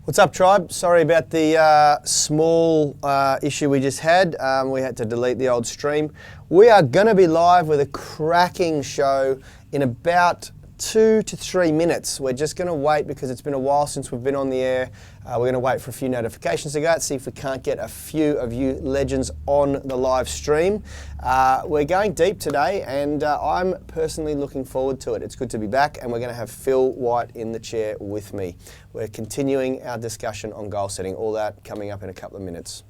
What's up, tribe? Sorry about the small issue we just had. We had to delete the old stream. We are going to be live with a cracking show in about 2 to 3 minutes. We're just going to wait because it's been a while since we've been on the air. We're going to wait for a few notifications to go out, see if we can't get a few of you legends on the live stream. We're going deep today, and I'm personally looking forward to it. It's good to be back, and we're going to have Phil White in the chair with me. We're continuing our discussion on goal setting, all that coming up in a couple of minutes.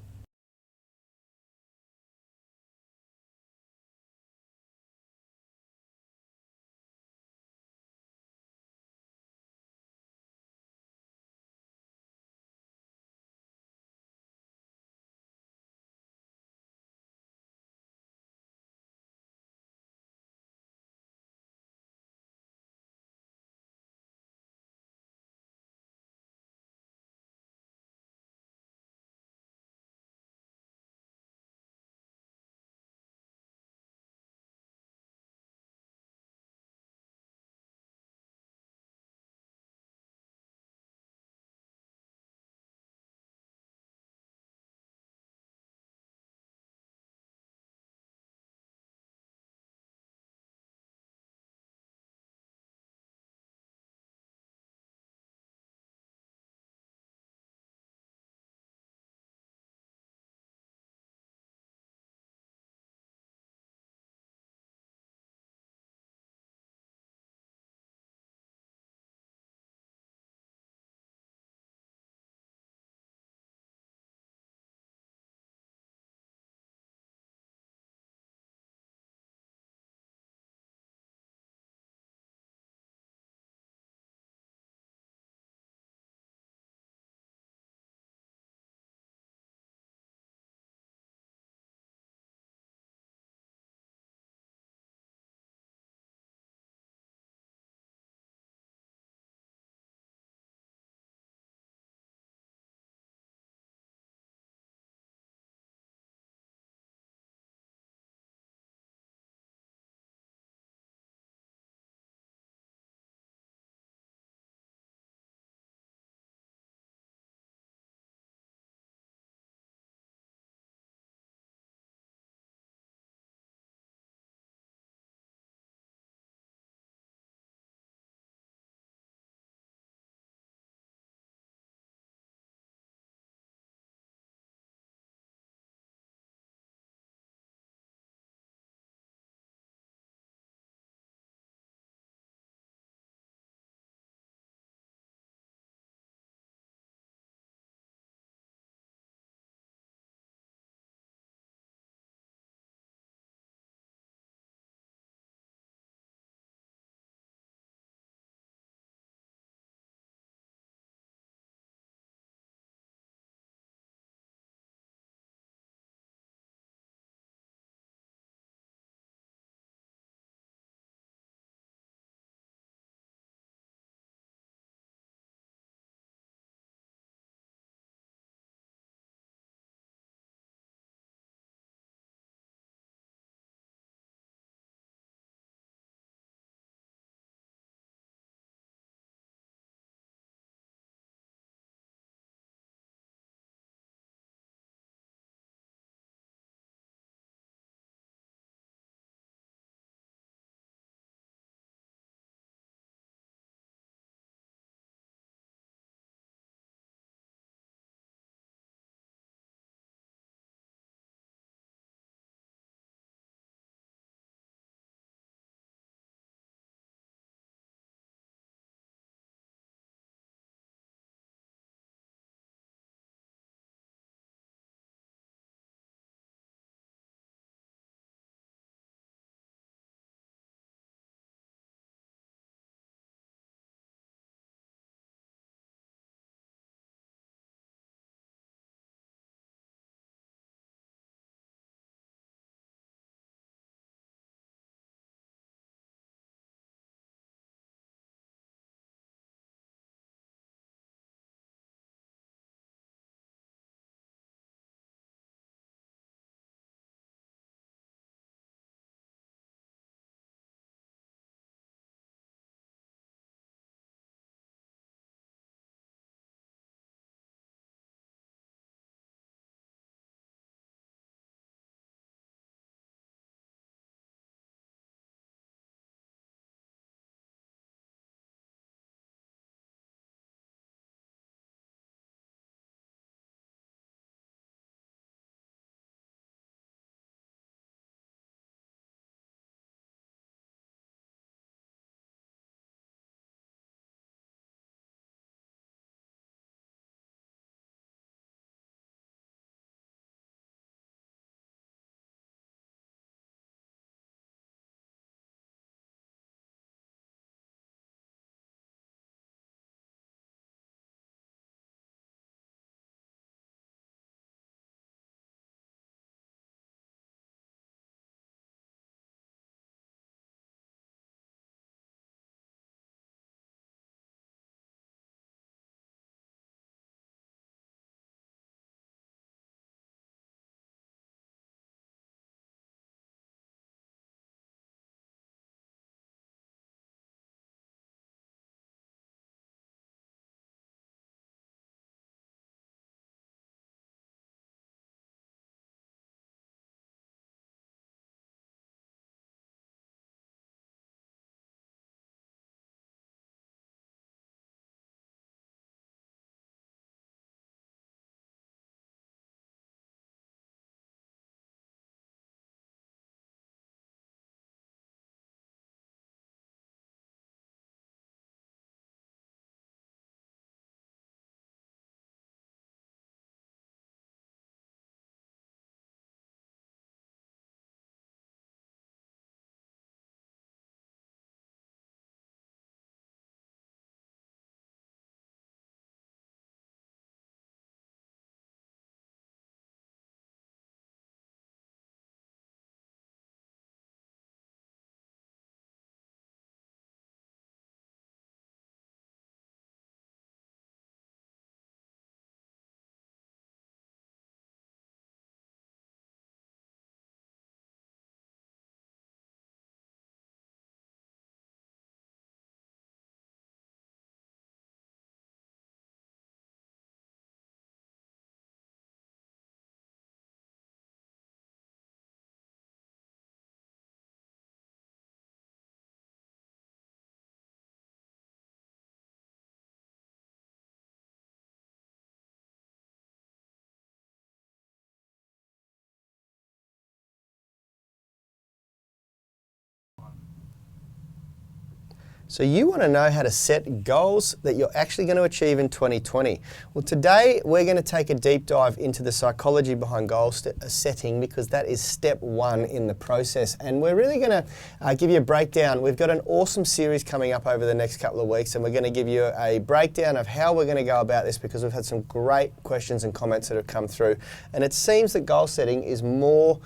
So you want to know how to set goals that you're actually going to achieve in 2020. Well, today we're going to take a deep dive into the psychology behind goal setting, because that is step one in the process. And we're really going to give you a breakdown. We've got an awesome series coming up over the next couple of weeks, and we're going to give you a breakdown of how we're going to go about this, because we've had some great questions and comments that have come through. And it seems that goal setting is more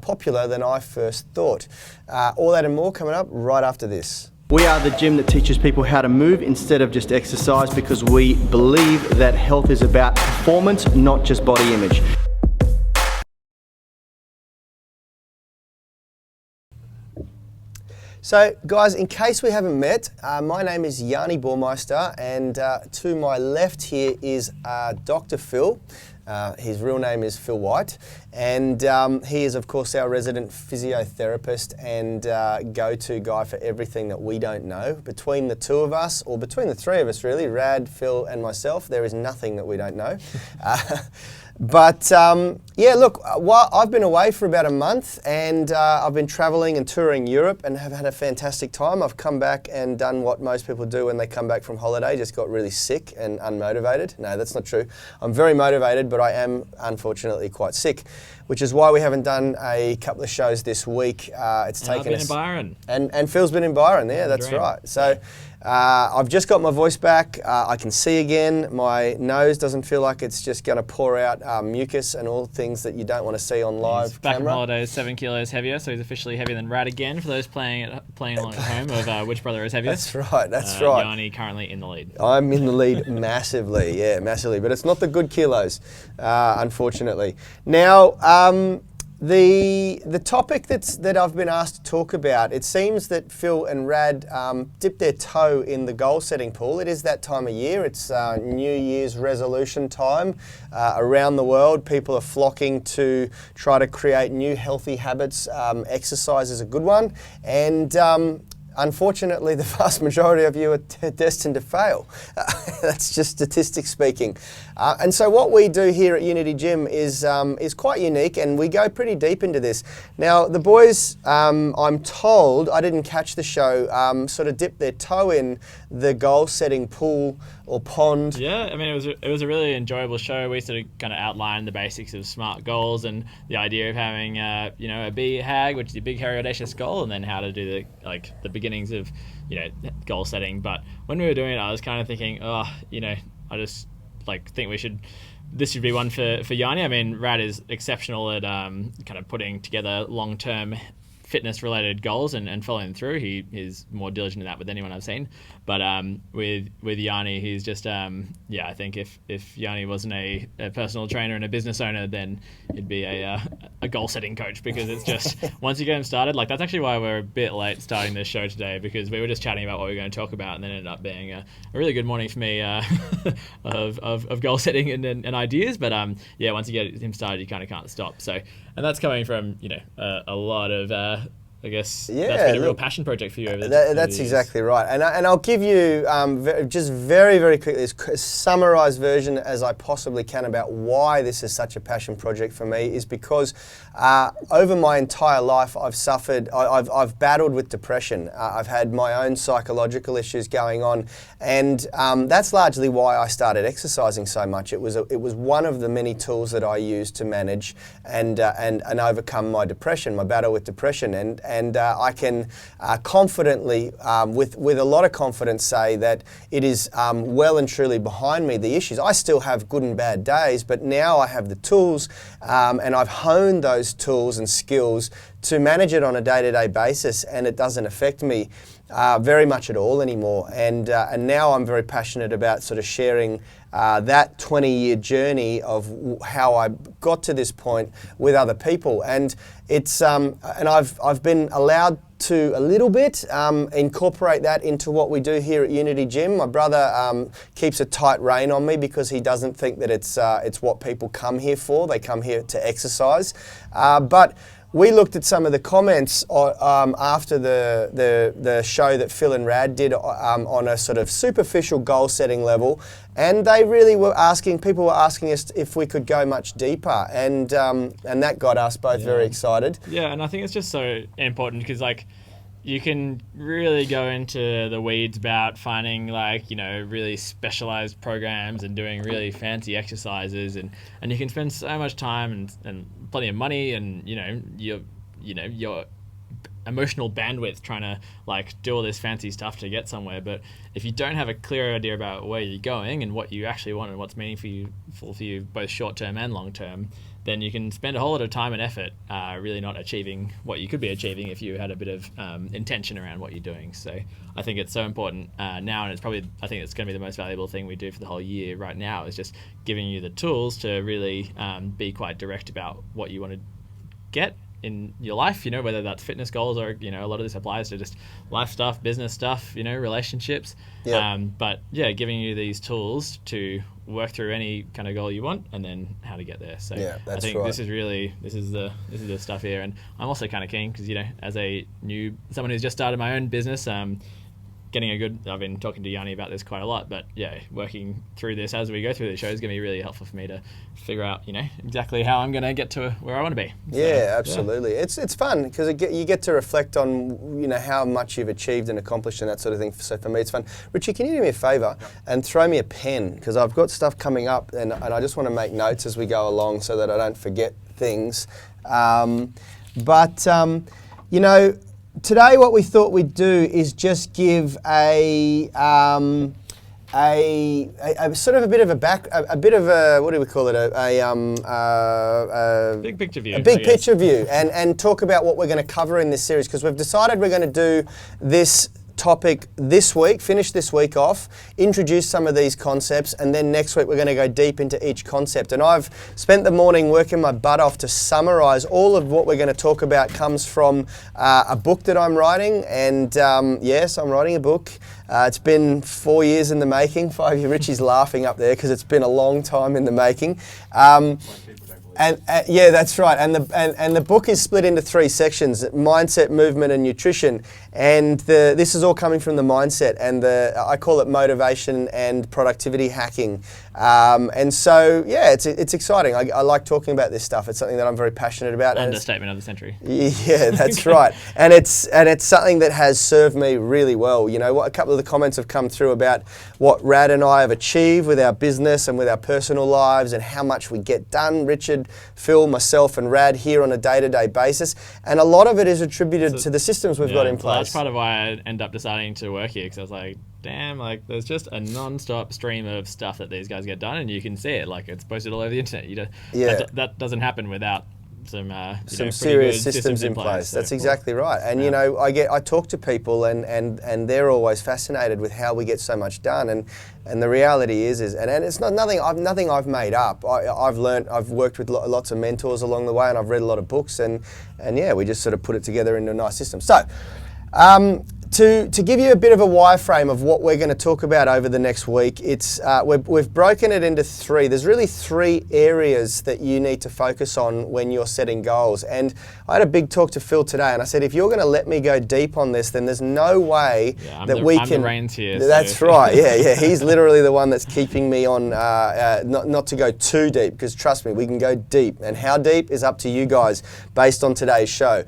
popular than I first thought. All that and more coming up right after this. We are the gym that teaches people how to move instead of just exercise, because we believe that health is about performance, not just body image. So guys, in case we haven't met, my name is Yani Baumeister, and to my left here is Dr. Phil. His real name is Phil White, and he is of course our resident physiotherapist and go-to guy for everything that we don't know. Between the two of us, or between the three of us really, Rad, Phil and myself, there is nothing that we don't know. But yeah, look, I've been away for about a month, and I've been traveling and touring Europe and have had a fantastic time. I've come back and done what most people do when they come back from holiday, just got really sick and unmotivated. No, that's not true. I'm very motivated, but I am unfortunately quite sick, which is why we haven't done a couple of shows this week. It's taken I've been us in Byron. And Phil's been in Byron. Yeah, that's right. So I've just got my voice back. I can see again. My nose doesn't feel like it's just going to pour out mucus and all things that you don't want to see on live He's back camera. from holidays, 7 kilos heavier, so he's officially heavier than Rad again. For those playing along at home of which brother is heaviest. That's right. That's right. Yani currently in the lead. I'm in the lead massively, yeah, massively. But it's not the good kilos, unfortunately. Now, the topic that I've been asked to talk about, it seems that Phil and Rad dipped their toe in the goal setting pool. It is that time of year. It's New Year's resolution time. Around the world, people are flocking to try to create new healthy habits. Exercise is a good one. And unfortunately, the vast majority of you are destined to fail. That's just statistics speaking. And so what we do here at Unity Gym is quite unique, and we go pretty deep into this. Now, the boys, I'm told, I didn't catch the show, sort of dipped their toe in the goal-setting pool or pond. Yeah, I mean, it was a really enjoyable show. We sort of kind of outlined the basics of SMART goals and the idea of having, a BHAG, which is a big, hairy, audacious goal, and then how to do the beginnings of, goal setting. But when we were doing it, I was kind of thinking, I just think this should be one for Yani. I mean, Rad is exceptional at kind of putting together long-term fitness-related goals and following them through. He is more diligent in that with anyone I've seen. But with Yani, he's just I think if Yani wasn't a personal trainer and a business owner, then it'd be a goal-setting coach, because it's just once you get him started, that's actually why we're a bit late starting this show today, because we were just chatting about what we were going to talk about, and then it ended up being a really good morning for me of goal setting and ideas. But once you get him started, you kind of can't stop. So, and that's coming from a lot of I guess that's been a real passion project for you over the That's exactly right. And I'll give you just very, very quickly a summarised version as I possibly can about why this is such a passion project for me, is because over my entire life I've battled with depression. I've had my own psychological issues going on, and that's largely why I started exercising so much. It was one of the many tools that I used to manage and overcome my depression, my battle with depression. And I can confidently, with a lot of confidence, say that it is well and truly behind me, the issues. I still have good and bad days, but now I have the tools, and I've honed those tools and skills to manage it on a day-to-day basis, and it doesn't affect me very much at all anymore. And now I'm very passionate about sort of sharing that 20-year journey of how I got to this point with other people. And it's and I've been allowed to a little bit incorporate that into what we do here at Unity Gym. My brother keeps a tight rein on me, because he doesn't think that it's what people come here for. They come here to exercise, but we looked at some of the comments after the show that Phil and Rad did on a sort of superficial goal setting level, and they really were people were asking us if we could go much deeper, and that got us both very excited. Yeah, and I think it's just so important, because you can really go into the weeds about finding like, really specialized programs and doing really fancy exercises, and you can spend so much time and plenty of money and, your emotional bandwidth trying to like do all this fancy stuff to get somewhere. But if you don't have a clear idea about where you're going and what you actually want and what's meaningful for you both short term and long term, then you can spend a whole lot of time and effort really not achieving what you could be achieving if you had a bit of intention around what you're doing. So I think it's so important now, and I think it's going to be the most valuable thing we do for the whole year right now, is just giving you the tools to really be quite direct about what you want to get in your life, whether that's fitness goals or, a lot of this applies to just life stuff, business stuff, relationships. Yeah. But yeah, giving you these tools to work through any kind of goal you want and then how to get there. So yeah, I think right. this is the stuff here. And I'm also kind of keen because, as someone who's just started my own business, I've been talking to Yani about this quite a lot, but yeah, working through this as we go through the show is going to be really helpful for me to figure out, exactly how I'm going to get to where I want to be. So, yeah, absolutely. Yeah. It's fun because you get to reflect on, how much you've achieved and accomplished and that sort of thing. So for me, it's fun. Richie, can you do me a favour and throw me a pen, because I've got stuff coming up and I just want to make notes as we go along so that I don't forget things. Today, what we thought we'd do is just give a sort of a bit of what do we call it? A big picture view. A big picture view, and talk about what we're going to cover in this series, because we've decided we're going to do this topic this week, finish this week off, introduce some of these concepts, and then next week we're going to go deep into each concept. And I've spent the morning working my butt off to summarize all of what we're going to talk about. Comes from a book that I'm writing, and yes, I'm writing a book. It's been 4 years in the making. 5 years. Richie's laughing up there because it's been a long time in the making. Yeah, that's right. And the book is split into 3 sections: mindset, movement, and nutrition. And this is all coming from the mindset, and I call it motivation and productivity hacking. And so, yeah, it's exciting. I like talking about this stuff. It's something that I'm very passionate about. Understatement of the century. Yeah, that's right. And it's something that has served me really well. A couple of the comments have come through about what Rad and I have achieved with our business and with our personal lives, and how much we get done. Richard, Phil, myself, and Rad here on a day-to-day basis. And a lot of it is attributed to the systems we've got in place. That's part of why I end up deciding to work here, because I was like, damn, there's just a non-stop stream of stuff that these guys get done, and you can see it, it's posted all over the internet. That doesn't happen without some serious systems in place. That's exactly right. And I talk to people, and they're always fascinated with how we get so much done. And the reality is it's not nothing I've made up. I've worked with lots of mentors along the way, and I've read a lot of books, and yeah, we just sort of put it together into a nice system. So. To give you a bit of a wireframe of what we're going to talk about over the next week, we've broken it into 3. There's really 3 areas that you need to focus on when you're setting goals. And I had a big talk to Phil today, and I said, if you're going to let me go deep on this, then there's no way that we can. I'm the reins here. That's right. Yeah. He's literally the one that's keeping me on not to go too deep, because trust me, we can go deep. And how deep is up to you guys based on today's show.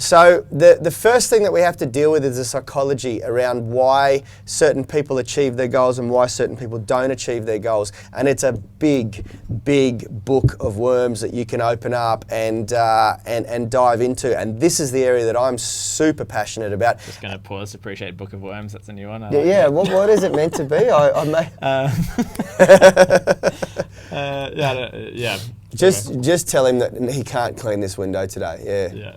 So the first thing that we have to deal with is the psychology around why certain people achieve their goals and why certain people don't achieve their goals. And it's a big, big book of worms that you can open up and dive into. And this is the area that I'm super passionate about. Just going to pause to appreciate Book of Worms. That's a new one. What is it meant to be? Just tell him that he can't clean this window today. Yeah.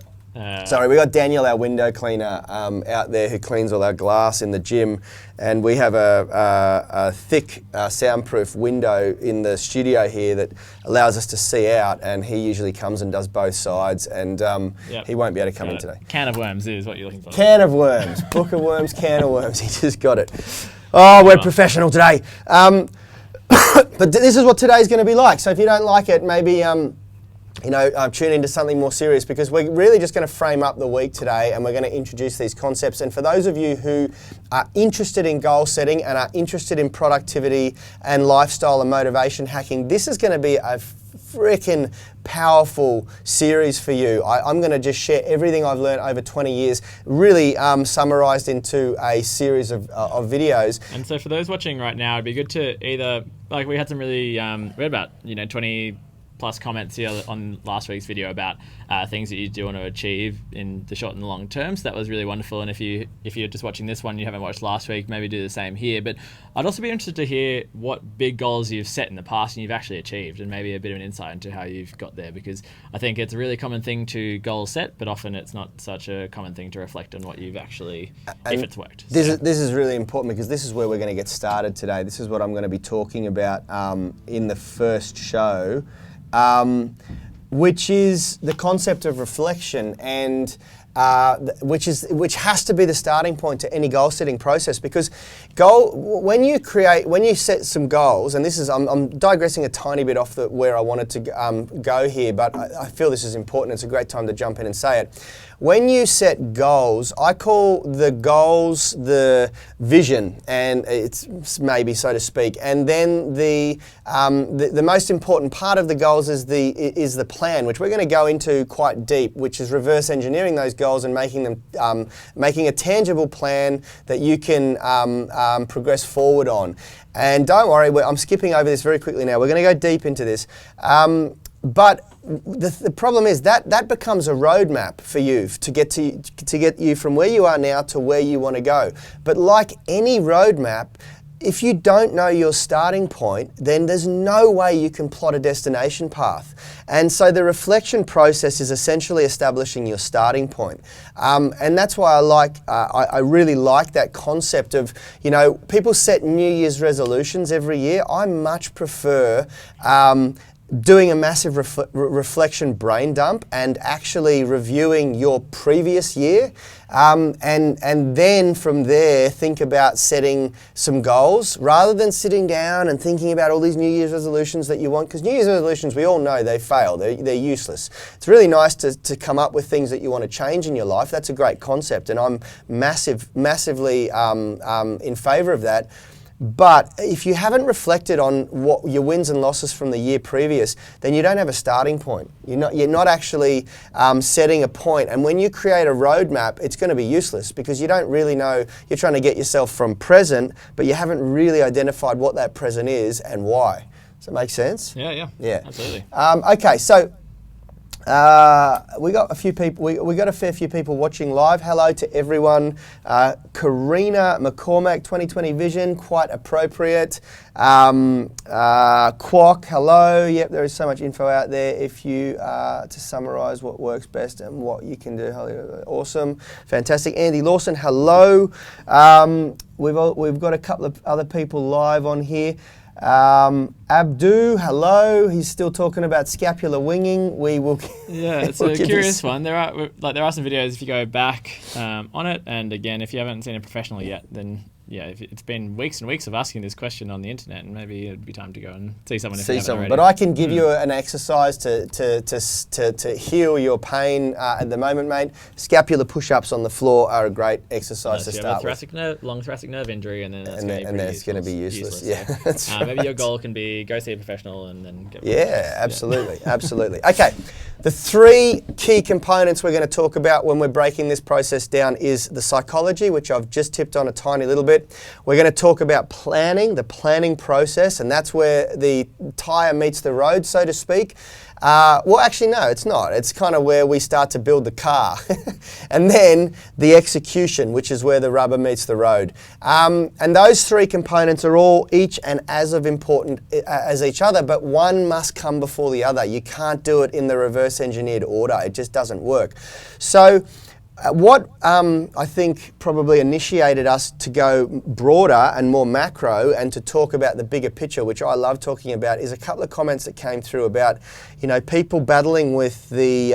Sorry, we got Daniel, our window cleaner, out there who cleans all our glass in the gym, and we have a thick soundproof window in the studio here that allows us to see out, and he usually comes and does both sides, and he won't be able to come in today. Can of worms is what you're looking for. Can of worms, book of worms, can of worms. He just got it. Oh, we're professional today. But this is what today's going to be like. So if you don't like it, maybe tune into something more serious, because we're really just going to frame up the week today and we're going to introduce these concepts. And for those of you who are interested in goal setting and are interested in productivity and lifestyle and motivation hacking, this is going to be a freaking powerful series for you. I'm going to just share everything I've learned over 20 years, really summarized into a series of videos. And so for those watching right now, it'd be good to either, like we had some really, we had about 20 plus comments here on last week's video about things that you do want to achieve in the short and the long term. So that was really wonderful. And if you're just watching this one, you haven't watched last week, maybe do the same here. But I'd also be interested to hear what big goals you've set in the past and you've actually achieved, and maybe a bit of an insight into how you've got there, because I think it's a really common thing to goal set, but often it's not such a common thing to reflect on what you've actually, if it's worked. This is really important, because this is where we're going to get started today. This is what I'm going to be talking about in the first show. Which is the concept of reflection, and which has to be the starting point to any goal setting process. Because when you set some goals, and this is I'm digressing a tiny bit off where I wanted to go here, but I feel this is important. It's a great time to jump in and say it. When you set goals, I call the goals the vision, and it's maybe, so to speak. And then the most important part of the goals is the plan, which we're going to go into quite deep, which is reverse engineering those goals and making a tangible plan that you can progress forward on. And don't worry, I'm skipping over this very quickly now. We're going to go deep into this. But the problem is that becomes a roadmap for you to get you from where you are now to where you want to go. But like any roadmap, if you don't know your starting point, then there's no way you can plot a destination path. And so the reflection process is essentially establishing your starting point. And that's why I really like that concept of, people set New Year's resolutions every year. I much prefer doing a massive reflection brain dump and actually reviewing your previous year, and then from there think about setting some goals, rather than sitting down and thinking about all these New Year's resolutions that you want, because New Year's resolutions, we all know they fail, they're useless. It's really nice to come up with things that you want to change in your life. That's a great concept, and I'm massively in favor of that. But if you haven't reflected on what your wins and losses from the year previous, then you don't have a starting point. You're not actually setting a point. And when you create a roadmap, it's going to be useless, because you don't really know. You're trying to get yourself from present, but you haven't really identified what that present is and why. Does that make sense? Yeah, absolutely. Okay, so we got a few people. We got a fair few people watching live. Hello to everyone. Karina McCormack, 2020 vision, quite appropriate. Quack, hello. Yep, there is so much info out there. If you to summarise what works best and what you can do, awesome, fantastic. Andy Lawson, hello. We've got a couple of other people live on here. Abdu, hello. He's still talking about scapular winging. We will. Yeah, it's a curious one. There are some videos if you go back on it, and again, if you haven't seen a professional yet, then it's been weeks and weeks of asking this question on the internet, and maybe it'd be time to go and see someone. But I can give you an exercise to heal your pain at the moment, mate. Scapular push-ups on the floor are a great exercise to start with. Long thoracic nerve injury, and then it's going to be useless. Yeah, so, that's right. Maybe your goal can be go see a professional and then get. Yeah, absolutely, absolutely. Okay, the three key components we're going to talk about when we're breaking this process down is the psychology, which I've just tipped on a tiny little bit. We're going to talk about planning, the planning process, and that's where the tire meets the road, so to speak. Well, actually, no, it's not. It's kind of where we start to build the car. And then the execution, which is where the rubber meets the road. And those three components are all each and as important as each other, but one must come before the other. You can't do it in the reverse engineered order. It just doesn't work. So What I think probably initiated us to go broader and more macro and to talk about the bigger picture, which I love talking about, is a couple of comments that came through about, people battling with the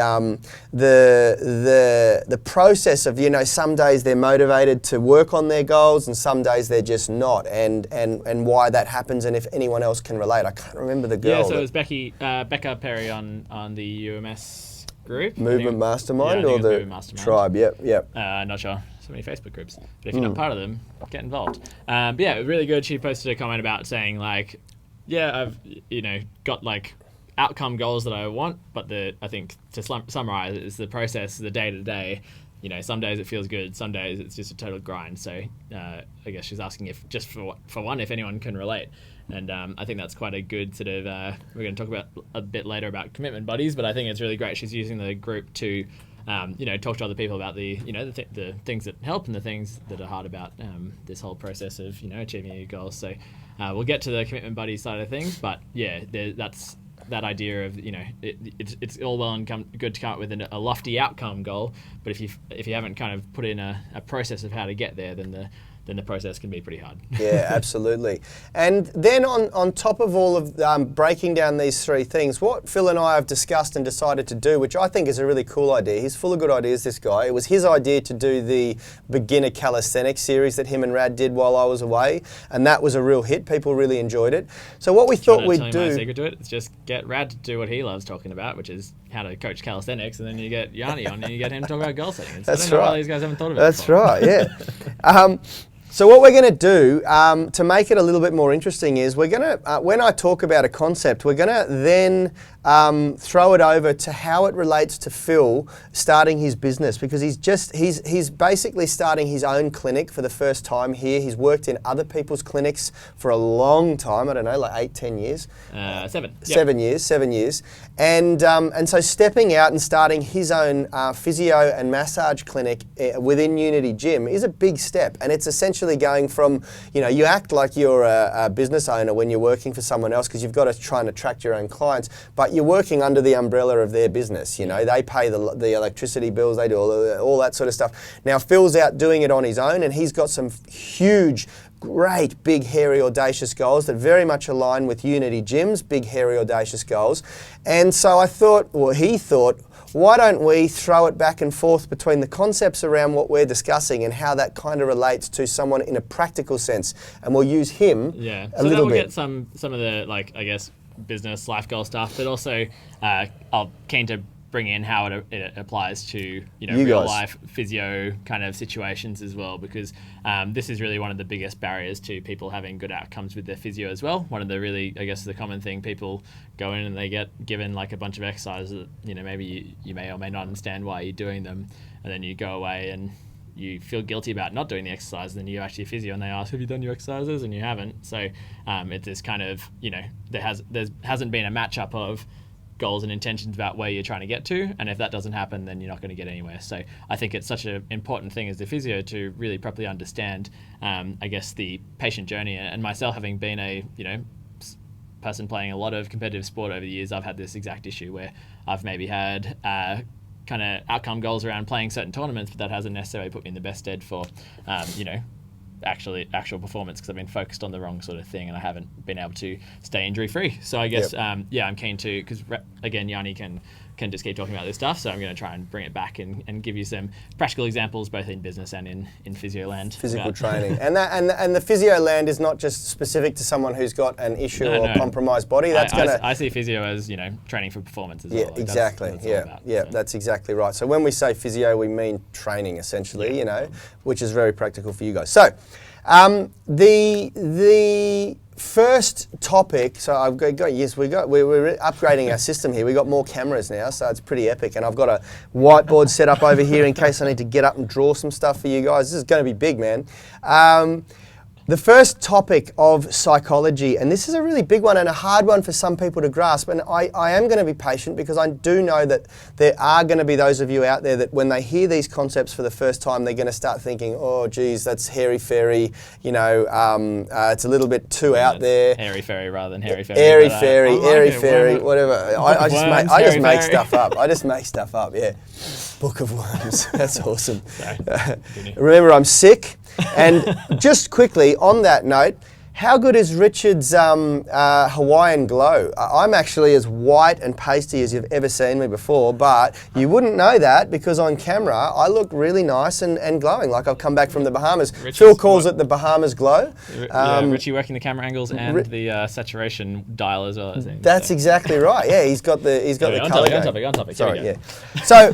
process of, some days they're motivated to work on their goals and some days they're just not, and why that happens, and if anyone else can relate. I can't remember the girl. Yeah, so it was Becca Perry on the UMS group. Movement Mastermind, yeah, or the Mastermind. Tribe, yep. Not sure. So many Facebook groups. But if you're not part of them, get involved. But yeah, really good. She posted a comment about saying like, yeah, I've, got like outcome goals that I want, but I think to summarize it is the process, the day to day. Some days it feels good, some days it's just a total grind. So I guess she's asking if, just for one, if anyone can relate. And I think that's quite a good sort of, we're going to talk about a bit later about commitment buddies, but I think it's really great she's using the group to, talk to other people about the things that help and the things that are hard about this whole process of, achieving your goals. So we'll get to the commitment buddies side of things, but yeah, that's that idea of, it's all well and good to come up with a lofty outcome goal, but if you haven't kind of put in a process of how to get there, then the process can be pretty hard. Yeah, absolutely. And then on top of all of breaking down these three things, what Phil and I have discussed and decided to do, which I think is a really cool idea. He's full of good ideas, this guy. It was his idea to do the beginner calisthenics series that him and Rad did while I was away, and that was a real hit. People really enjoyed it. So what we thought we'd do... My secret to it is just get Rad to do what he loves talking about, which is how to coach calisthenics, and then you get Yani on and you get him to talk about goal setting. That's I don't know right. why these guys haven't thought about it That's before. right, yeah. So what we're going to do to make it a little bit more interesting is we're going to, when I talk about a concept, we're going to then throw it over to how it relates to Phil starting his business, because he's basically starting his own clinic for the first time here. He's worked in other people's clinics for a long time. I don't know, like 8-10 years. 7. Yep. 7 years. And so stepping out and starting his own physio and massage clinic within Unity Gym is a big step. And it's essentially going from, you act like you're a business owner when you're working for someone else because you've got to try and attract your own clients, but you're working under the umbrella of their business. They pay the electricity bills, they do all that sort of stuff. Now Phil's out doing it on his own, and he's got some huge, great, big, hairy, audacious goals that very much align with Unity Gym's big, hairy, audacious goals. And so he thought, why don't we throw it back and forth between the concepts around what we're discussing and how that kind of relates to someone in a practical sense, and we'll use him a little bit. We'll get some of the, business life goal stuff, but also I'll keen to bring in how it applies to real life physio kind of situations as well, because this is really one of the biggest barriers to people having good outcomes with their physio as well. One of the really, the common thing, people go in and they get given like a bunch of exercises that maybe you may or may not understand why you're doing them, and then you go away and you feel guilty about not doing the exercise, and then you actually physio and they ask, have you done your exercises? And you haven't. So it's this kind of, there hasn't been a matchup of goals and intentions about where you're trying to get to, and if that doesn't happen, then you're not going to get anywhere. So I think it's such an important thing as the physio to really properly understand, the patient journey. And myself, having been a person playing a lot of competitive sport over the years, I've had this exact issue where I've maybe had kind of outcome goals around playing certain tournaments, but that hasn't necessarily put me in the best stead for actual performance, because I've been focused on the wrong sort of thing and I haven't been able to stay injury free. So I guess I'm keen to, because again, Yani can just keep talking about this stuff, so I'm going to try and bring it back and give you some practical examples both in business and in physio land. Physical training. And the physio land is not just specific to someone who's got an issue or compromised body. I see physio as training for performance as well. Exactly. That's exactly right. So when we say physio, we mean training essentially, which is very practical for you guys. So the first topic, so we're upgrading our system here. We've got more cameras now, so it's pretty epic. And I've got a whiteboard set up over here in case I need to get up and draw some stuff for you guys. This is going to be big, man. The first topic of psychology, and this is a really big one and a hard one for some people to grasp, and I am going to be patient because I do know that there are going to be those of you out there that when they hear these concepts for the first time, they're going to start thinking, oh geez, that's hairy-fairy, you know, it's a little bit too out there. Airy-fairy rather than hairy-fairy. Airy-fairy, like airy-fairy, whatever. I just make hairy-fairy. stuff up. I just make stuff up, yeah. Book of Worms, that's awesome. Sorry. Remember, I'm sick. And just quickly, on that note, how good is Richard's Hawaiian glow? I'm actually as white and pasty as you've ever seen me before, but you wouldn't know that because on camera I look really nice and glowing, like I've come back from the Bahamas. Phil calls it the Bahamas glow. Richie working the camera angles and the saturation dial as well. I think. That's exactly right. Yeah, he's got the colour. On topic. Sorry, yeah. So.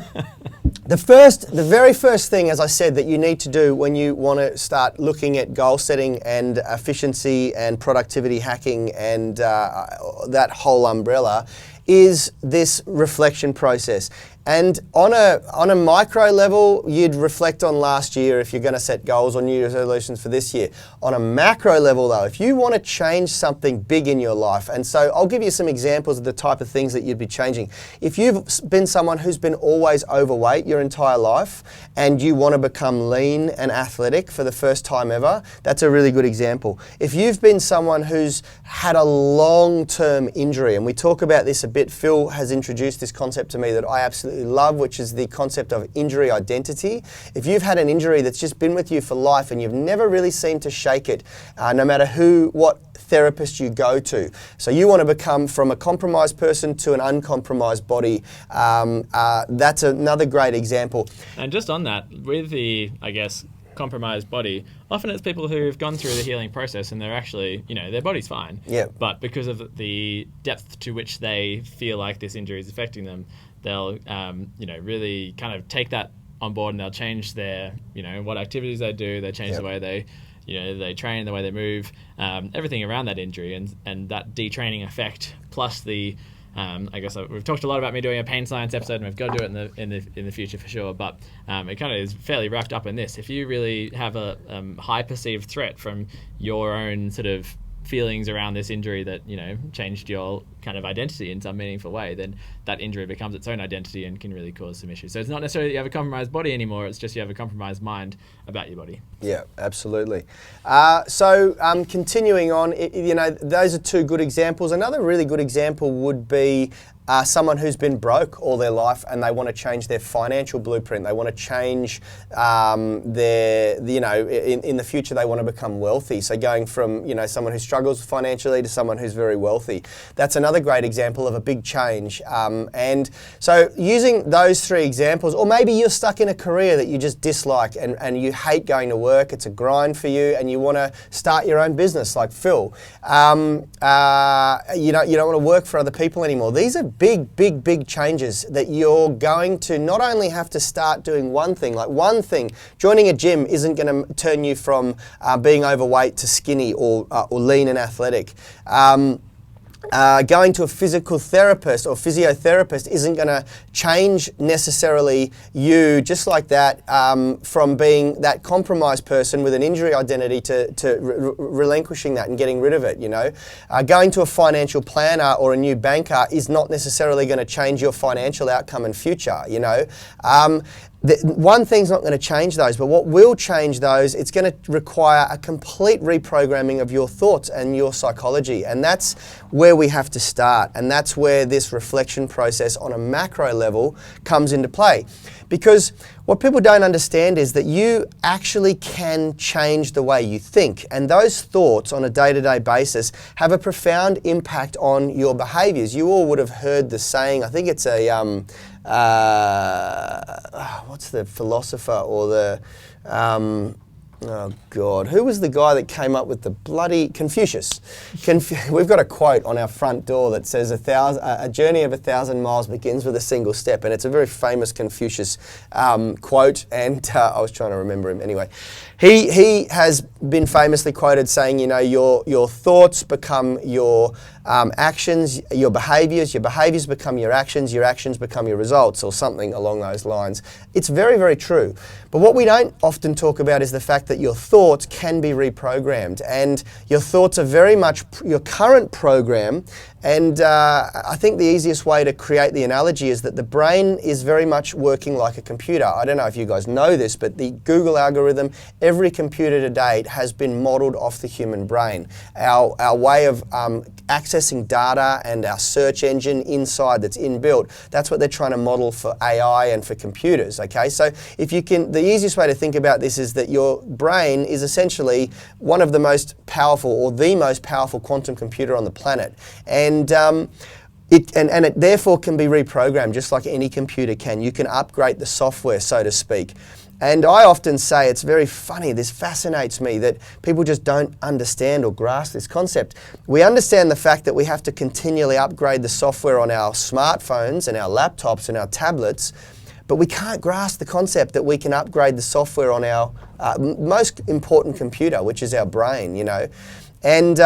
The very first thing, as I said, that you need to do when you want to start looking at goal setting and efficiency and productivity hacking and that whole umbrella is this reflection process. And on a micro level, you'd reflect on last year if you're going to set goals or New Year's resolutions for this year. On a macro level though, if you want to change something big in your life, and so I'll give you some examples of the type of things that you'd be changing. If you've been someone who's been always overweight your entire life and you want to become lean and athletic for the first time ever, that's a really good example. If you've been someone who's had a long-term injury, and we talk about this a bit, Phil has introduced this concept to me that I absolutely love, which is the concept of injury identity. If you've had an injury that's just been with you for life and you've never really seemed to shake it, no matter what therapist you go to. So you want to become from a compromised person to an uncompromised body. That's another great example. And just on that, with the, I guess, compromised body, often it's people who've gone through the healing process and they're actually, you know, their body's fine. Yeah. But because of the depth to which they feel like this injury is affecting them, they'll, you know, really kind of take that on board and they'll change their, you know, what activities they do. They change the way they, you know, they train, the way they move, everything around that injury, and that detraining effect plus the I guess we've talked a lot about me doing a pain science episode, and we've got to do it in the future for sure. But it kind of is fairly wrapped up in this. If you really have a high perceived threat from your own sort of feelings around this injury that, you know, changed your kind of identity in some meaningful way, then that injury becomes its own identity and can really cause some issues. So it's not necessarily that you have a compromised body anymore, it's just you have a compromised mind about your body. Yeah, absolutely. Continuing on, you know, those are two good examples. Another really good example would be someone who's been broke all their life and they want to change their financial blueprint. They want to change their, you know, in the future they want to become wealthy. So going from, you know, someone who struggles financially to someone who's very wealthy. That's another great example of a big change. And so using those three examples, or maybe you're stuck in a career that you just dislike and you hate going to work, it's a grind for you and you want to start your own business like Phil. You don't want to work for other people anymore. These are big changes that you're going to not only have to start doing one thing, like one thing, joining a gym isn't going to turn you from being overweight to skinny or lean and athletic. Going to a physical therapist or physiotherapist isn't going to change necessarily you just like that from being that compromised person with an injury identity to relinquishing that and getting rid of it, you know. Going to a financial planner or a new banker is not necessarily going to change your financial outcome and future, you know. One thing's not going to change those, but what will change those, it's going to require a complete reprogramming of your thoughts and your psychology. And that's where we have to start. And that's where this reflection process on a macro level comes into play. Because what people don't understand is that you actually can change the way you think. And those thoughts on a day-to-day basis have a profound impact on your behaviors. You all would have heard the saying, I think it's a, what's the philosopher or the, oh God, who was the guy that came up with the bloody Confucius? We've got a quote on our front door that says a journey of 1,000 miles begins with a single step, and it's a very famous Confucius quote, and I was trying to remember him anyway. He has been famously quoted saying, you know, your thoughts become your actions, your behaviors become your actions become your results, or something along those lines. It's very, very true. But what we don't often talk about is the fact that your thoughts can be reprogrammed, and your thoughts are very much your current program. And I think the easiest way to create the analogy is that the brain is very much working like a computer. I don't know if you guys know this, but the Google algorithm, every computer to date has been modeled off the human brain. Our way of accessing data and our search engine inside that's inbuilt, that's what they're trying to model for AI and for computers, okay? So if you can, the easiest way to think about this is that your brain is essentially one of the most powerful, or the most powerful quantum computer on the planet. And it therefore can be reprogrammed just like any computer can. You can upgrade the software, so to speak. And I often say, it's very funny, this fascinates me, that people just don't understand or grasp this concept. We understand the fact that we have to continually upgrade the software on our smartphones and our laptops and our tablets, but we can't grasp the concept that we can upgrade the software on our most important computer, which is our brain, you know. And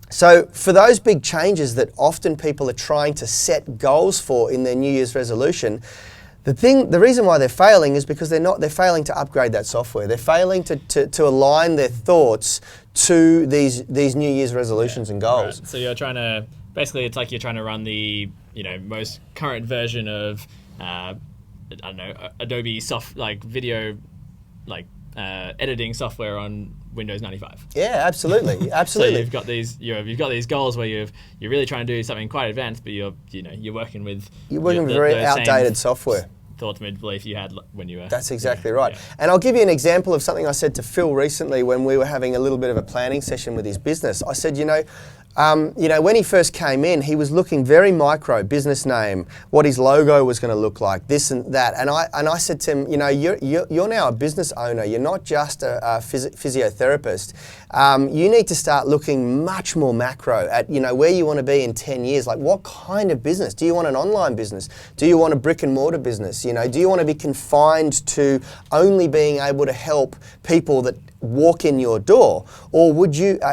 so for those big changes that often people are trying to set goals for in their New Year's resolution, the reason why they're failing is because they're failing to upgrade that software. They're failing to align their thoughts to these New Year's resolutions and goals. Right. So you're trying to, basically it's like you're trying to run the, you know, most current version of, I don't know, Adobe video, editing software on Windows 95. Yeah, absolutely, absolutely. So you've got these goals where you're really trying to do something quite advanced, but you're working with very outdated software. Thoughts and belief you had when you were. That's exactly right. Yeah. And I'll give you an example of something I said to Phil recently when we were having a little bit of a planning session with his business. I said, when he first came in, he was looking very micro, business name, what his logo was going to look like, this and that. And I said to him, you're now a business owner. You're not just a physiotherapist. You need to start looking much more macro at, where you want to be in 10 years. Like, what kind of business? Do you want an online business? Do you want a brick and mortar business? Do you want to be confined to only being able to help people that walk in your door, or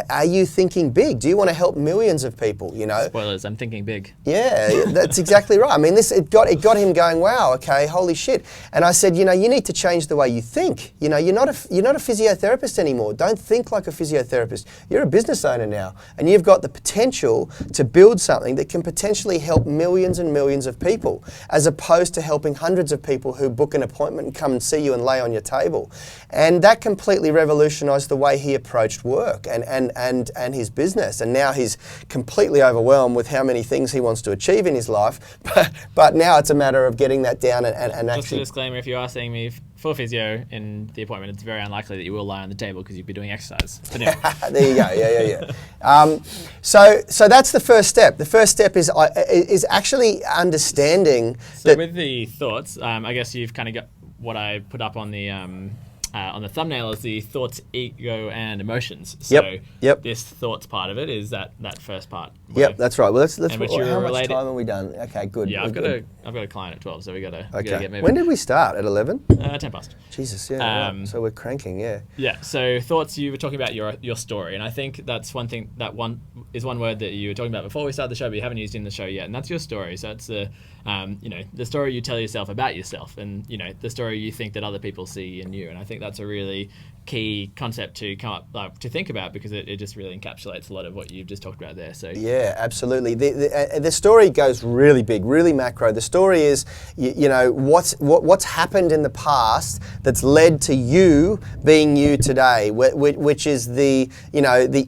are you thinking big? Do you want to help millions of people? Spoilers, I'm thinking big. Yeah, that's exactly right. I mean, it got him going, wow, okay, holy shit. And I said, you need to change the way you think. You're not a physiotherapist anymore. Don't think like a physiotherapist. You're a business owner now, and you've got the potential to build something that can potentially help millions and millions of people, as opposed to helping hundreds of people who book an appointment and come and see you and lay on your table. And that completely revolutionized the way he approached work and his business. And now he's completely overwhelmed with how many things he wants to achieve in his life. But now it's a matter of getting that down and just actually... Just a disclaimer, if you are seeing me for physio in the appointment, it's very unlikely that you will lie on the table because you'll be doing exercise. But anyway. There you go, yeah. So that's the first step. The first step is actually understanding that... So with the thoughts, I guess you've kind of got what I put up on the thumbnail is the thoughts, ego, and emotions. So this thoughts part of it is that first part. Yep, that's right. Well, let's how much time have we done? Okay, good. Yeah, I've got a client at 12, so we got to get moving. When did we start? At 11? 10 past. Jesus, yeah. Right. So we're cranking, yeah. Yeah. So thoughts. You were talking about your story, and I think that's one thing. That one is one word that you were talking about before we started the show, but you haven't used in the show yet, and that's your story. So it's the story you tell yourself about yourself, and the story you think that other people see in you. And I think that's a really key concept to come up to think about, because it just really encapsulates a lot of what you've just talked about there. So yeah, absolutely. The story goes really big, really macro. The story is what's happened in the past that's led to you being you today, which is the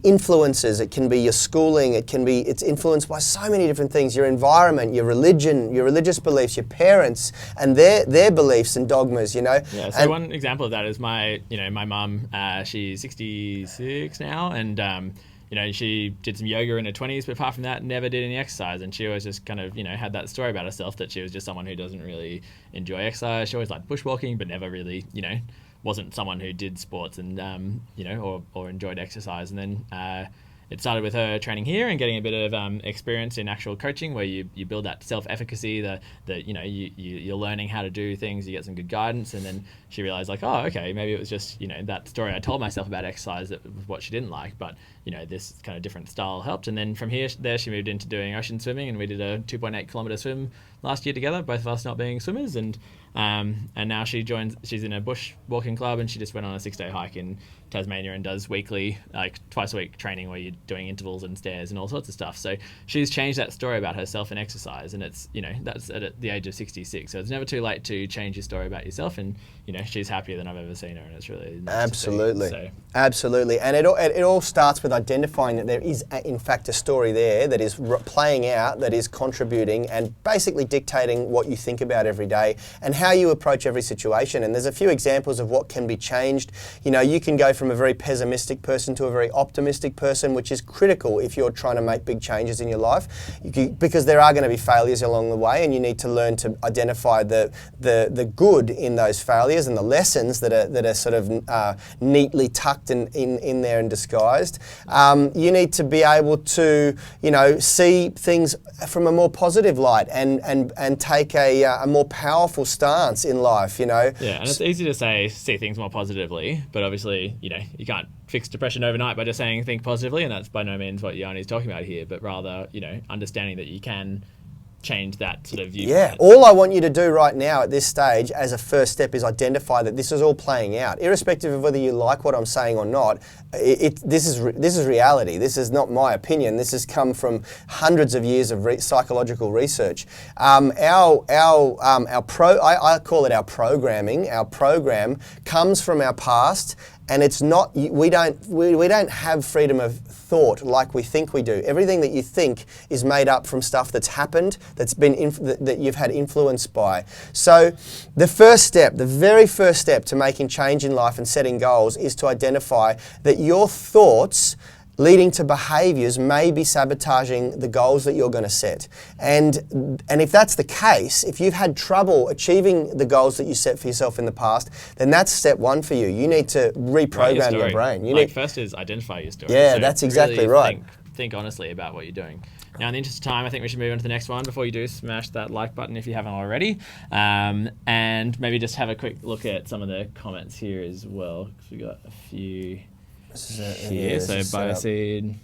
influences. It can be your schooling. It's influenced by so many different things. Your environment, your religion, your religious beliefs, your parents, and their beliefs and dogmas. Yeah. So one example of that is my mum. She's 66 now, and she did some yoga in her 20s, but apart from that, never did any exercise. And she always just kind of had that story about herself that she was just someone who doesn't really enjoy exercise. She always liked bushwalking, but never really wasn't someone who did sports and or enjoyed exercise. And then it started with her training here and getting a bit of experience in actual coaching, where you build that self-efficacy, you're learning how to do things, you get some good guidance. And then she realized, like, oh, okay, maybe it was just that story I told myself about exercise that was what she didn't like, but this kind of different style helped. And then from there she moved into doing ocean swimming, and we did a 2.8 kilometer swim last year together, both of us not being swimmers. And And now she's in a bush walking club, and she just went on a 6-day hike in Tasmania and does weekly, like twice a week training where you're doing intervals and stairs and all sorts of stuff. So she's changed that story about herself and exercise, and it's, that's at the age of 66. So it's never too late to change your story about yourself, and she's happier than I've ever seen her, and it's really nice absolutely to see, so. Absolutely. And it all starts with identifying that there is in fact a story there that is playing out, that is contributing and basically dictating what you think about every day and how you approach every situation. And there's a few examples of what can be changed. You can go from a very pessimistic person to a very optimistic person, which is critical if you're trying to make big changes in your life, because there are going to be failures along the way, and you need to learn to identify the good in those failures and the lessons that are sort of neatly tucked in there and disguised. You need to be able to see things from a more positive light and take a more powerful stance in life. Yeah, and it's easy to see things more positively, but obviously you can't fix depression overnight by just saying think positively, and that's by no means what Yani is talking about here, but rather understanding that you can change that sort of viewpoint. Yeah, all I want you to do right now at this stage as a first step is identify that this is all playing out, irrespective of whether you like what I'm saying or not. This is reality. This is not my opinion. This has come from hundreds of years of psychological research. I call it our programming. Our program comes from our past. And it's not, we don't have freedom of thought like we think we do. Everything that you think is made up from stuff that's happened, that you've had influence by. So the very first step to making change in life and setting goals is to identify that your thoughts leading to behaviours may be sabotaging the goals that you're going to set. And if that's the case, if you've had trouble achieving the goals that you set for yourself in the past, then that's step one for you. You need to reprogram your brain. First is identify your story. Yeah, so that's exactly really right. Think honestly about what you're doing. Now, in the interest of time, I think we should move on to the next one. Before you do, smash that like button if you haven't already. And maybe just have a quick look at some of the comments here as well, because we got a few here. So Bioseed.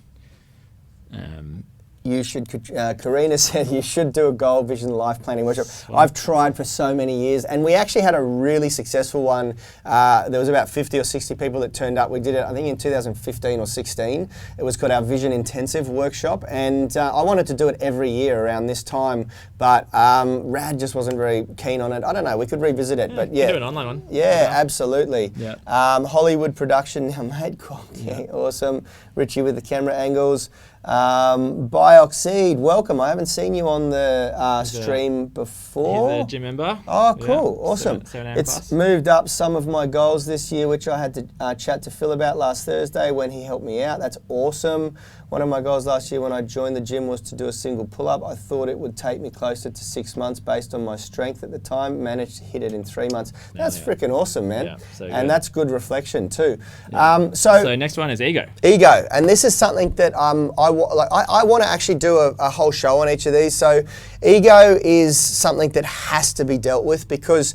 You should, Karina said you should do a goal vision life planning workshop. I've tried for so many years, and we actually had a really successful one. There was about 50 or 60 people that turned up. We did it, I think, in 2015 or 16. It was called our Vision Intensive Workshop, and I wanted to do it every year around this time, but Rad just wasn't very keen on it. I don't know, we could revisit it, but yeah. Do an online one. Yeah, absolutely. Yeah. Hollywood production, mate, awesome. Richie with the camera angles. Bioxeed, welcome. I haven't seen you on the stream before. He's a gym member. Oh, cool. Awesome. 7 a.m. It's class. moved up some of my goals this year, which I had to chat to Phil about last Thursday when he helped me out. That's awesome. One of my goals last year when I joined the gym was to do a single pull-up. I thought it would take me closer to 6 months based on my strength at the time. Managed to hit it in 3 months. That's freaking awesome, man. Yeah, so and that's good reflection too. Yeah. So next one is ego. Ego, and this is something that I want to actually do a whole show on each of these. So ego is something that has to be dealt with because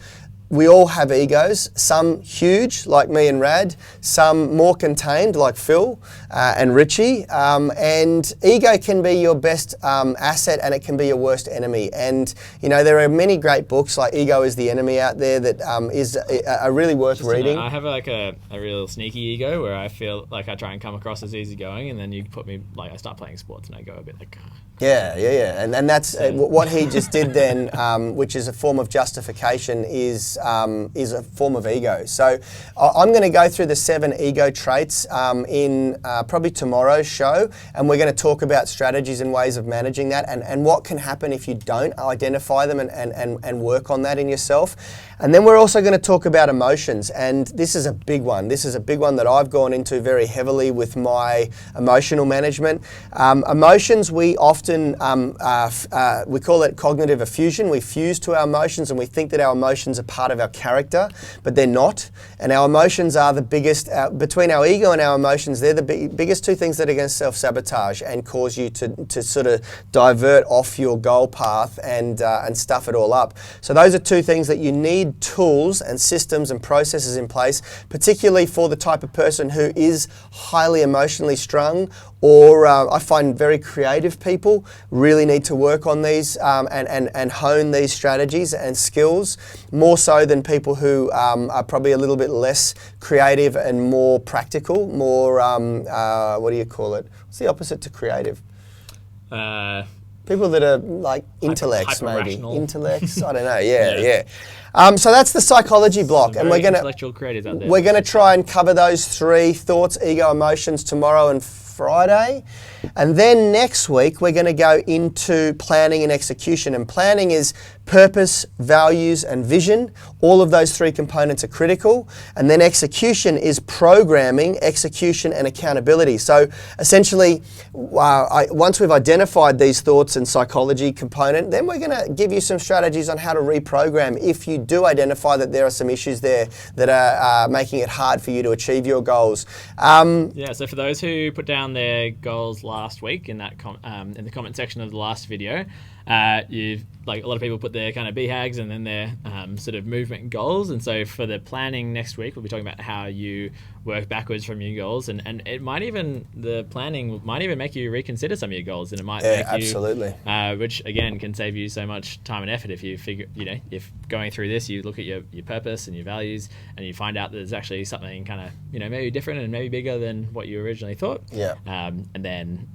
we all have egos, some huge, like me and Rad, some more contained, like Phil and Richie. And ego can be your best asset and it can be your worst enemy. And, there are many great books like Ego is the Enemy out there that is really worth reading. I have a real sneaky ego where I feel like I try and come across as easygoing, and then you put me, I start playing sports and I go a bit like... Yeah. And that's what he just did then, which is a form of justification, is a form of ego. So I'm going to go through the 7 ego traits in probably tomorrow's show, and we're going to talk about strategies and ways of managing that and what can happen if you don't identify them and work on that in yourself. And then we're also going to talk about emotions, and this is a big one. This is a big one that I've gone into very heavily with my emotional management. Emotions, we often, we call it cognitive effusion. We fuse to our emotions and we think that our emotions are part of our character, but they're not. And our emotions are the biggest, between our ego and our emotions, they're the biggest two things that are going to self-sabotage and cause you to sort of divert off your goal path and stuff it all up. So those are two things that you need tools and systems and processes in place, particularly for the type of person who is highly emotionally strung or I find very creative people really need to work on these and hone these strategies and skills, more so than people who are probably a little bit less creative and more practical, more, what do you call it? What's the opposite to creative? People that are like intellects, maybe. Intellects, I don't know, yeah. So that's the psychology block. And we're intellectual creators out there. We're going to try and cover those 3 thoughts, ego, emotions tomorrow and Friday. And then next week, we're going to go into planning and execution. And planning is purpose, values, and vision. All of those 3 components are critical. And then execution is programming, execution, and accountability. So essentially, once we've identified these thoughts and psychology component, then we're going to give you some strategies on how to reprogram if you do identify that there are some issues there that are making it hard for you to achieve your goals. So for those who put down their goals last week in that in the comment section of the last video, you've like a lot of people put their kind of BHAGs and then their sort of movement goals. And so for the planning next week, we'll be talking about how you work backwards from your goals, and it might even, the planning might even make you reconsider some of your goals, and it might make absolutely. You, which again can save you so much time and effort if you figure, if going through this, you look at your purpose and your values, and you find out that there's actually something kind of, maybe different and maybe bigger than what you originally thought. Yeah. And then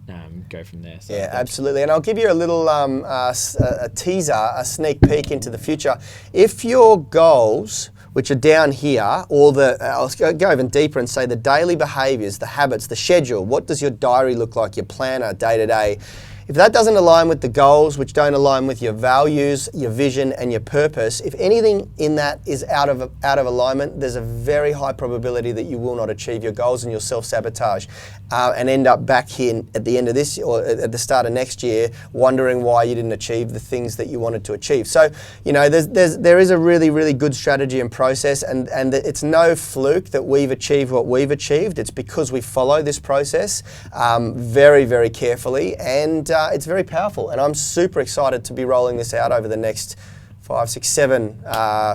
go from there. So yeah, absolutely. And I'll give you a little a teaser, a sneak peek into the future. If your goals, which are down here, or I'll go even deeper and say the daily behaviours, the habits, the schedule, what does your diary look like, your planner, day to day? If that doesn't align with the goals, which don't align with your values, your vision, and your purpose, if anything in that is out of alignment, there's a very high probability that you will not achieve your goals and you'll self-sabotage and end up back here at the end of this or at the start of next year wondering why you didn't achieve the things that you wanted to achieve. So, there is a really, really good strategy and process, and it's no fluke that we've achieved what we've achieved. It's because we follow this process very, very carefully, and it's very powerful, and I'm super excited to be rolling this out over the next 5, 6, 7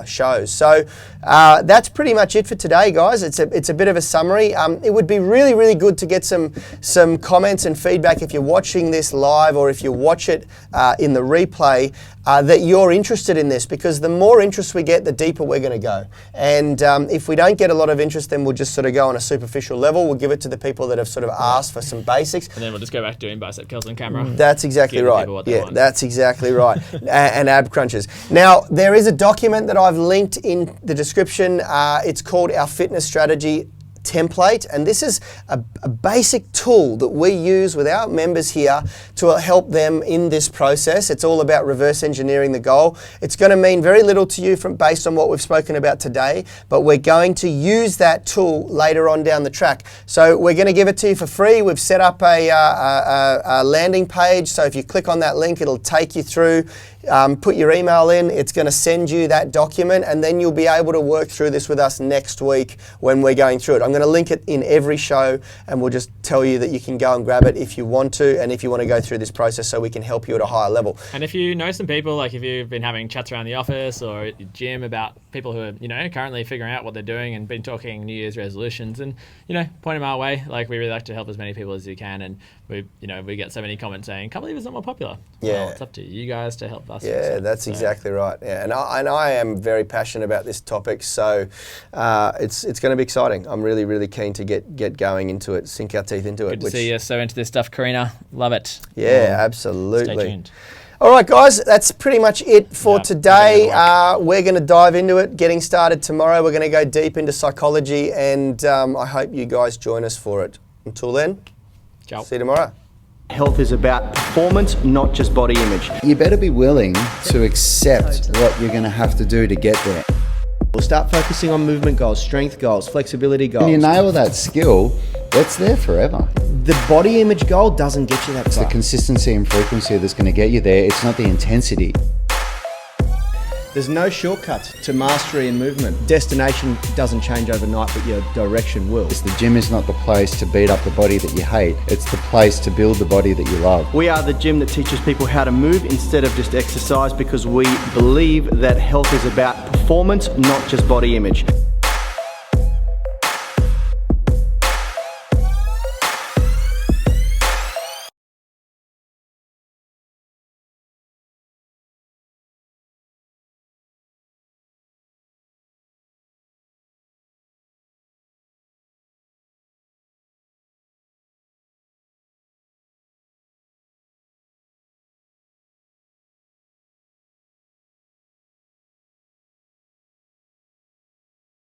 shows. So that's pretty much it for today, guys. It's a bit of a summary. It would be really, really good to get some comments and feedback if you're watching this live or if you watch it in the replay, that you're interested in this, because the more interest we get, the deeper we're going to go. And if we don't get a lot of interest, then we'll just sort of go on a superficial level. We'll give it to the people that have sort of asked for some basics. And then we'll just go back doing bicep curls on camera. That's exactly right. Yeah, that's exactly right. And ab crunches. Now, there is a document that I've linked in the description. It's called Our Fitness Strategy Template, and this is a basic tool that we use with our members here to help them in this process. It's all about reverse engineering the goal. It's going to mean very little to you based on what we've spoken about today, but we're going to use that tool later on down the track. So we're going to give it to you for free. We've set up a landing page, so if you click on that link, it'll take you through. Put your email in, it's going to send you that document, and then you'll be able to work through this with us next week when we're going through it. I'm going to link it in every show, and we'll just tell you that you can go and grab it if you want to, and if you want to go through this process so we can help you at a higher level. And if you know some people, like if you've been having chats around the office or at your gym about people who are, currently figuring out what they're doing and been talking New Year's resolutions, and, point them our way. Like, we really like to help as many people as you can, and we get so many comments saying, can't believe it's not more popular. Yeah. Well, it's up to you guys to help us. Yeah, that's exactly right. Yeah, and I am very passionate about this topic, so it's going to be exciting. I'm really, really keen to get going into it, sink our teeth into it. Good to see you so into this stuff, Karina. Love it. Yeah, absolutely. Stay tuned. All right, guys, that's pretty much it for today. We're going to dive into it, getting started tomorrow. We're going to go deep into psychology, and I hope you guys join us for it. Until then, ciao. See you tomorrow. Health is about performance, not just body image. You better be willing to accept what you're going to have to do to get there. We'll start focusing on movement goals, strength goals, flexibility goals. When you nail that skill, it's there forever. The body image goal doesn't get you that It's far. the consistency and frequency that's going to get you there. It's not the intensity. There's no shortcuts to mastery and movement. Destination doesn't change overnight, but your direction will. The gym is not the place to beat up the body that you hate. It's the place to build the body that you love. We are the gym that teaches people how to move instead of just exercise, because we believe that health is about performance, not just body image.